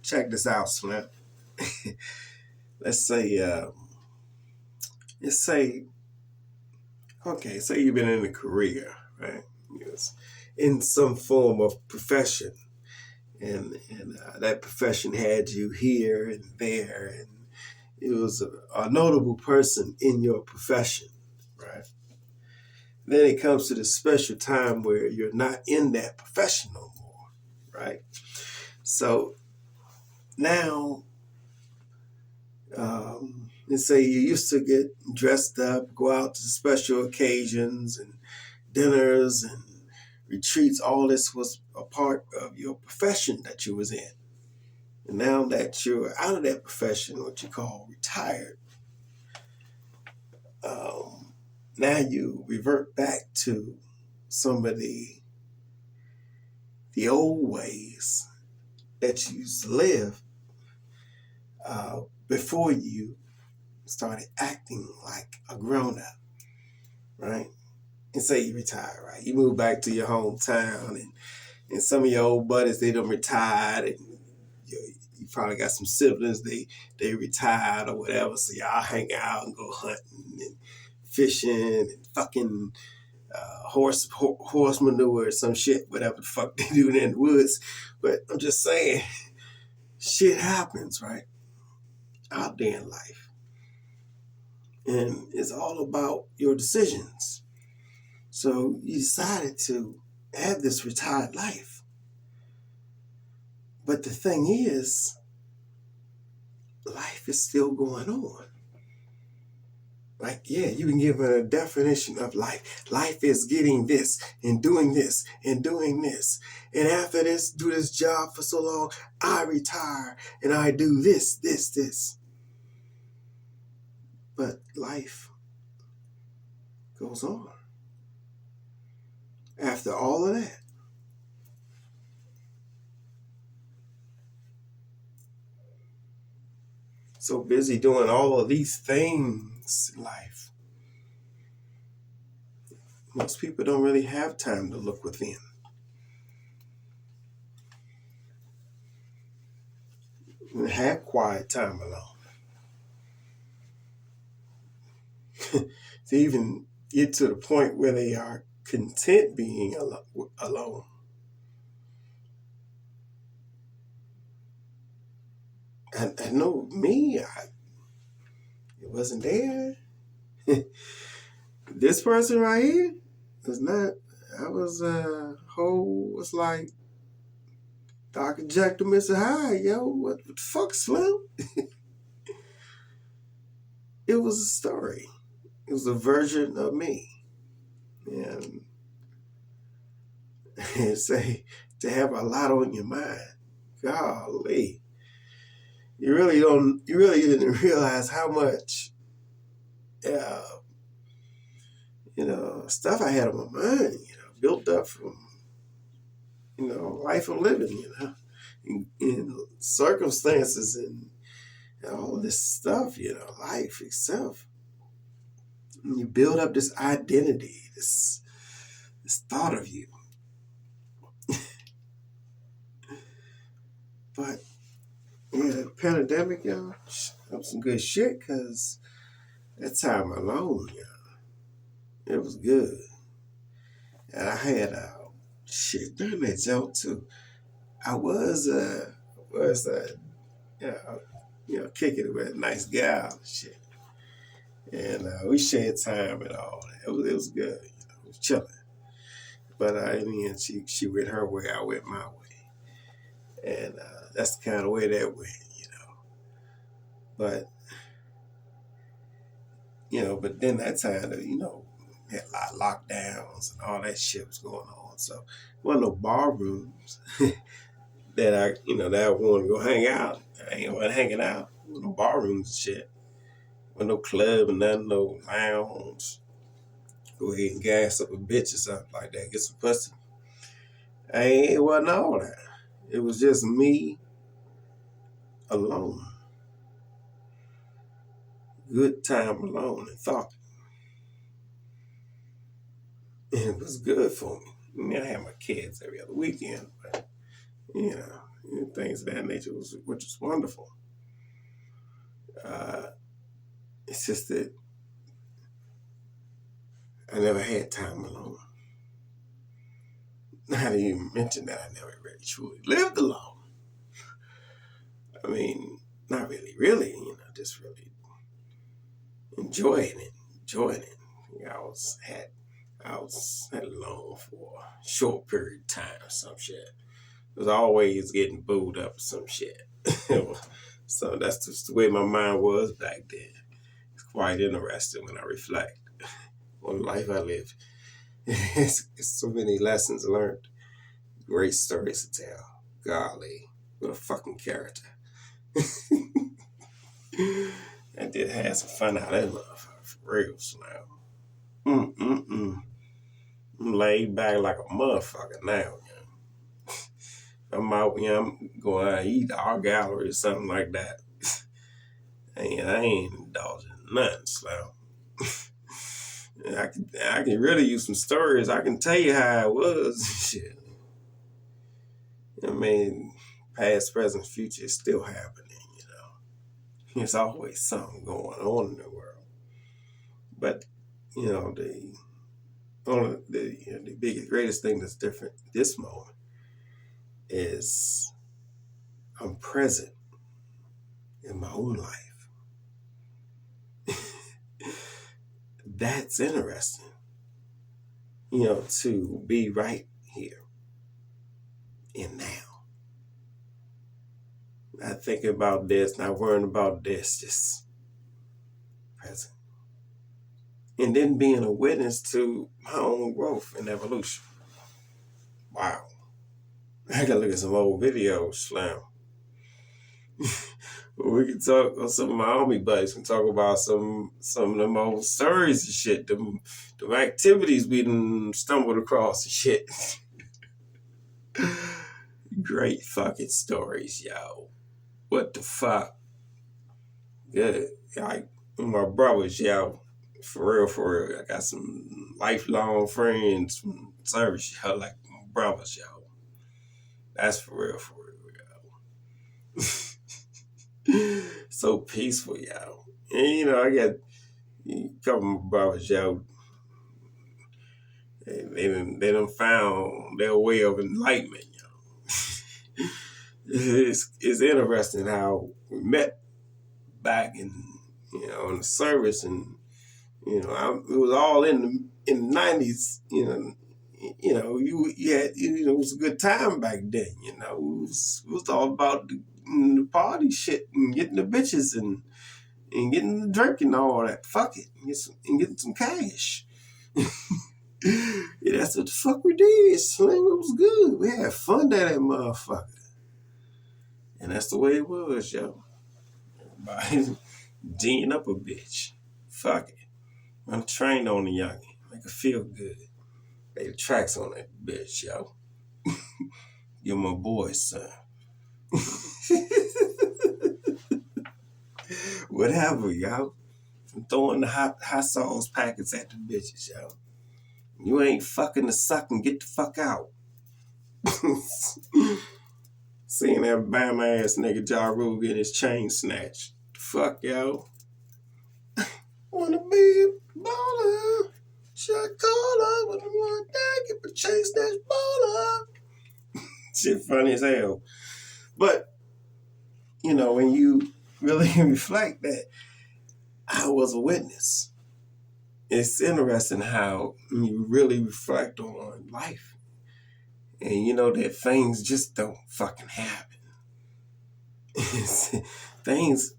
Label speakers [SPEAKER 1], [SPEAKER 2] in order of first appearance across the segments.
[SPEAKER 1] check this out, Slim. let's say, uh, let's say, okay, say you've been in a career, right? Yes, in some form of profession, and that profession had you here and there, and it was a notable person in your profession, right? Then it comes to the special time where you're not in that profession no more, right? So now, let's say you used to get dressed up, go out to special occasions and dinners and retreats. All this was a part of your profession that you was in. And now that you're out of that profession, what you call retired, um, now you revert back to some of the old ways that you used to live uh, before you started acting like a grown up, right? And say you retire, right? You move back to your hometown, and some of your old buddies, they done retired, and you probably got some siblings, they retired or whatever, so y'all hang out and go hunting and fishing and fucking horse manure or some shit, whatever the fuck they do in the woods. But I'm just saying, shit happens, right? Out there in life. And it's all about your decisions. So you decided to have this retired life. But the thing is, life is still going on. Like, yeah, you can give it a definition of life. Life is getting this and doing this and doing this. And after this, do this job for so long, I retire and I do this, this, this. But life goes on. After all of that, so busy doing all of these things in life, most people don't really have time to look within. And have quiet time alone. To even get to the point where they are content being alone. I know me, it wasn't there. This person right here was not. I was was like Dr. Jekyll, Mr. Hyde, yo. What the fuck, Slim? It was a story. It was a version of me. And, and say to have a lot on your mind. Golly. You really didn't realize how much uh, stuff I had on my mind, built up from, life of living, in circumstances and all this stuff, life itself. And you build up this identity, this thought of you. But yeah, the pandemic, that was some good shit, because that time alone, it was good. And I had shit during that joke too. I was kicking it with a nice gal and shit. And we shared time and all that. It was good. It was chilling. But in the end, she went her way, I went my way. And that's the kind of way that went, But, but then that time, had a lot of lockdowns and all that shit was going on. So, there wasn't no bar rooms that I wanted to go hang out. I ain't want hanging out. No bar rooms and shit. With no club and nothing, no lounge. Go ahead and gas up a bitch or something like that. Get some pussy. It wasn't all that. It was just me alone. Good time alone and thought. And it was good for me. I had my kids every other weekend, but, and things of that nature, which was wonderful. Uh, it's just that I never had time alone. Not even mention that I never really truly lived alone. I mean, not really, just really enjoying it. I was alone for a short period of time or some shit. I was always getting booed up or some shit. So that's just the way my mind was back then. It's quite interesting when I reflect on the life I lived. It's so many lessons learned, great stories to tell. Golly, what a fucking character. I did have some fun out of that motherfucker, for real, Slam. Mm-mm-mm. I'm laid back like a motherfucker now. I'm out, I'm going out to eat Art Gallery or something like that. I ain't indulging nothing, Slam. I can really use some stories. I can tell you how it was. Shit. I mean, past, present, future is still happening. There's always something going on in the world. But, the biggest, greatest thing that's different this moment is I'm present in my own life. That's interesting, to be right here and now. Not thinking about this, not worrying about this, just present. And then being a witness to my own growth and evolution. Wow. I gotta look at some old videos, Slam. We can talk, or some of my army buddies can talk about some of them old stories and shit, them activities we done stumbled across and shit. Great fucking stories, yo. What the fuck? Good. Like my brothers, yo. For real. I got some lifelong friends from service, yo, like my brothers, yo. That's for real, yo. So peaceful, yo. And I got a couple of my brothers, yo. They done found their way of enlightenment, yo. It's interesting how we met back in the service, and it was all in the '90s. You had it was a good time back then. It was all about the party shit and getting the bitches and getting the drink and all that. Fuck it, and getting some cash. Yeah, that's what the fuck we did, Slim. It was good. We had fun that motherfucker. And that's the way it was, yo. Everybody G'ing up a bitch. Fuck it. I'm trained on the youngin'. Make her feel good. Lay the tracks on that bitch, yo. You're my boy, son. Whatever, yo. I'm throwing the hot sauce packets at the bitches, yo. You ain't fucking the suck and get the fuck out. Seeing that Bama ass nigga Ja Rule get his chain snatched. Fuck, yo. Wanna be a baller. Shot caller. Wanna run down, get my chain snatched baller. Shit funny as hell. But, when you really reflect that, I was a witness. It's interesting how you really reflect on life. And that things just don't fucking happen. things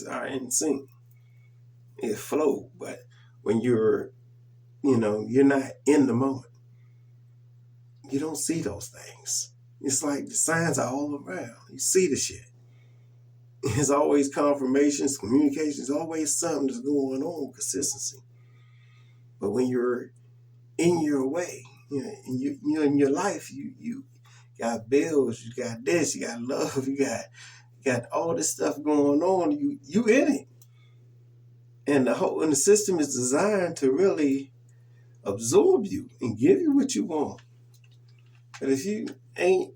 [SPEAKER 1] are in sync. It flow. But when you're not in the moment, you don't see those things. It's like the signs are all around. You see the shit. There's always confirmations, communications, always something that's going on, consistency. But when you're in your way, in your life, you got bills, you got this, you got love, you got all this stuff going on. You in it, and the system is designed to really absorb you and give you what you want. But if you ain't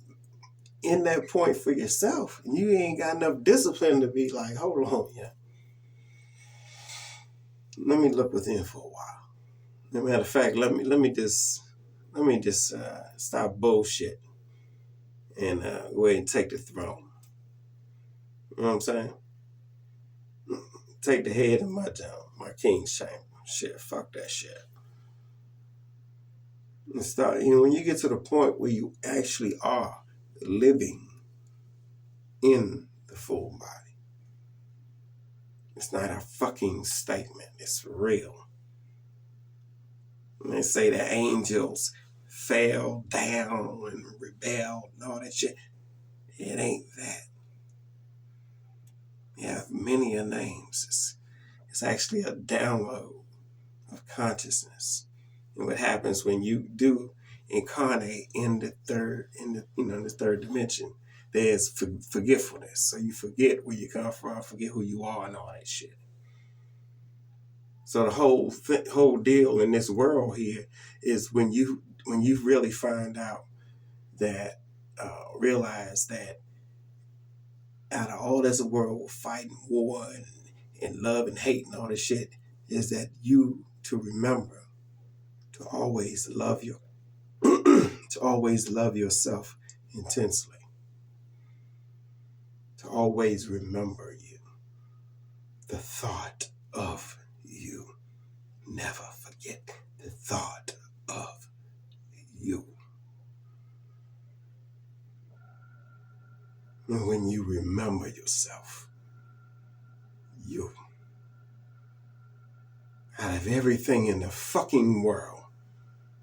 [SPEAKER 1] in that point for yourself, and you ain't got enough discipline to be like, hold on, yeah, let me look within for a while. As a matter of fact, let me just stop bullshit and go ahead and take the throne. You know what I'm saying? Take the head of my king's chamber. Shit, fuck that shit. And start, when you get to the point where you actually are living in the full body, it's not a fucking statement. It's real. And they say the angels fell down and rebelled and all that shit. It ain't that. You have many a names. It's actually a download of consciousness. And what happens when you do incarnate in the third dimension, there's forgetfulness. So you forget where you come from, forget who you are, and all that shit. So the whole deal in this world here is when you really find out that, realize that out of all this world fighting war and love and hate and all this shit, is that you to remember to always love to always love yourself intensely, to always remember you, the thought of you. Never forget the thought of you. And when you remember yourself, you, out of everything in the fucking world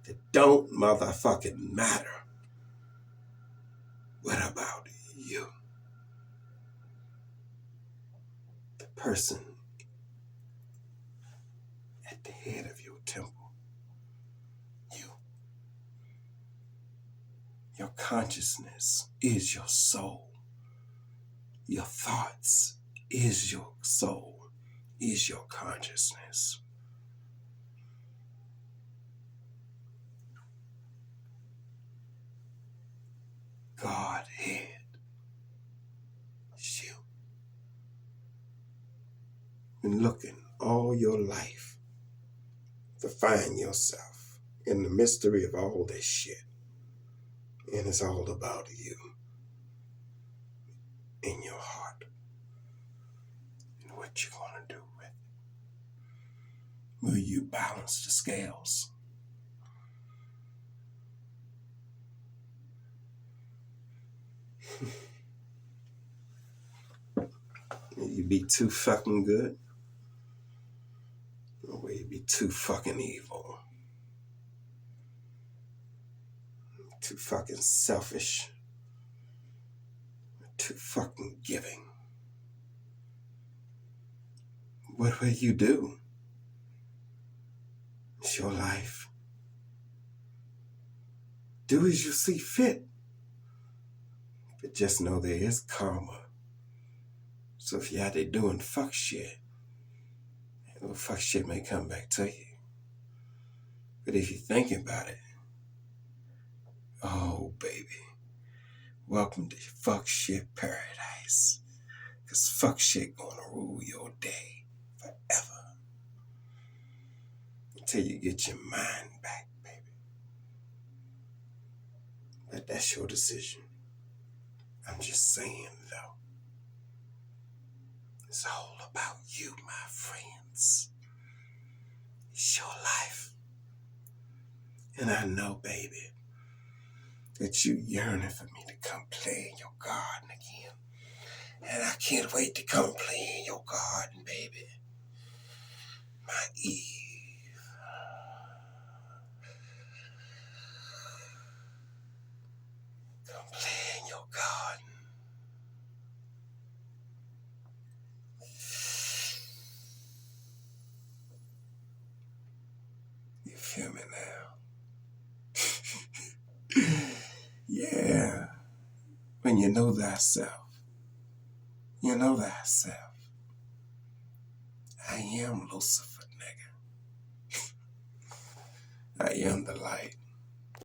[SPEAKER 1] that don't motherfucking matter, what about you? The person at the head of your temple. You. Your consciousness is your soul. Your thoughts is your soul, is your consciousness. Godhead is you. Been looking all your life to find yourself in the mystery of all this shit. And it's all about you in your heart and what you're going to do with it. Will you balance the scales? Will you be too fucking good? Or will you be too fucking evil? Too fucking selfish? Too fucking giving? What will you do? It's your life. Do as you see fit. But just know there is karma. So if you're out there doing fuck shit, fuck shit may come back to you. But if you're thinking about it, oh baby, welcome to fuck shit paradise. Cause fuck shit gonna rule your day forever. Until you get your mind back, baby. But that's your decision. I'm just saying though. It's all about you, my friends. It's your life. And I know, baby, that you yearning for me to come play in your garden again. And I can't wait to come play in your garden, baby. My Eve. Come play in your garden. You feel me now? Yeah. When you know thyself, you know thyself. I am Lucifer, nigga. I am the light.